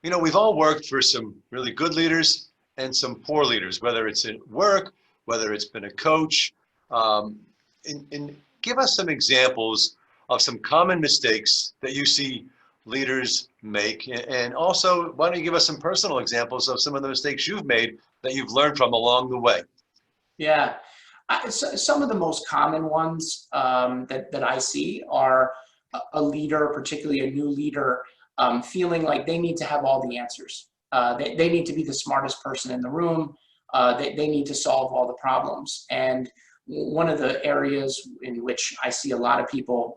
You know, we've all worked for some really good leaders and some poor leaders, whether it's in work, whether it's been a coach. Um, and give us some examples of some common mistakes that you see leaders make. And also, why don't you give us some personal examples of some of the mistakes you've made that you've learned from along the way? Yeah. Some of the most common ones that I see are a leader, particularly a new leader, feeling like they need to have all the answers. They need to be the smartest person in the room. They need to solve all the problems. And one of the areas in which I see a lot of people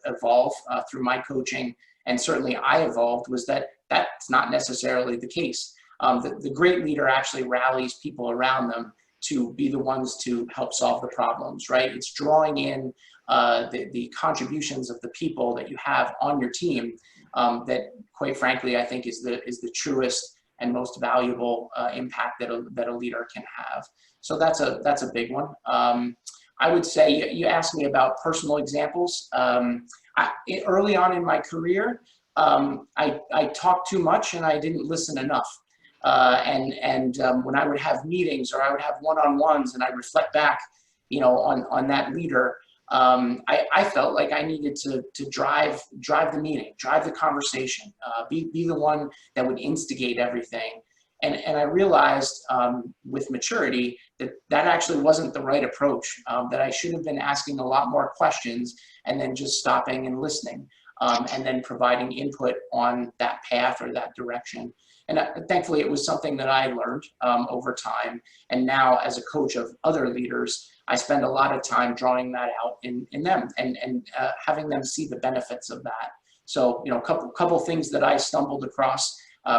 evolve through my coaching, and certainly I evolved, was that that's not necessarily the case. The great leader actually rallies people around them to be the ones to help solve the problems, right? It's drawing in the contributions of the people that you have on your team that, quite frankly, I think is the truest and most valuable impact that a leader can have. So that's a big one. I would say you asked me about personal examples. Early on in my career, I talked too much and I didn't listen enough. When I would have meetings or I would have one-on-ones and I reflect back, on that leader, I felt like I needed to drive the meeting, drive the conversation, be the one that would instigate everything. And I realized with maturity that actually wasn't the right approach, that I should have been asking a lot more questions and then just stopping and listening, and then providing input on that path or that direction. And thankfully, it was something that I learned over time. And now, as a coach of other leaders, I spend a lot of time drawing that out in them and having them see the benefits of that. So, a couple things that I stumbled across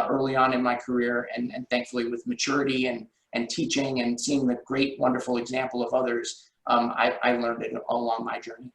early on in my career, and thankfully with maturity and teaching and seeing the great, wonderful example of others, I learned it all along my journey.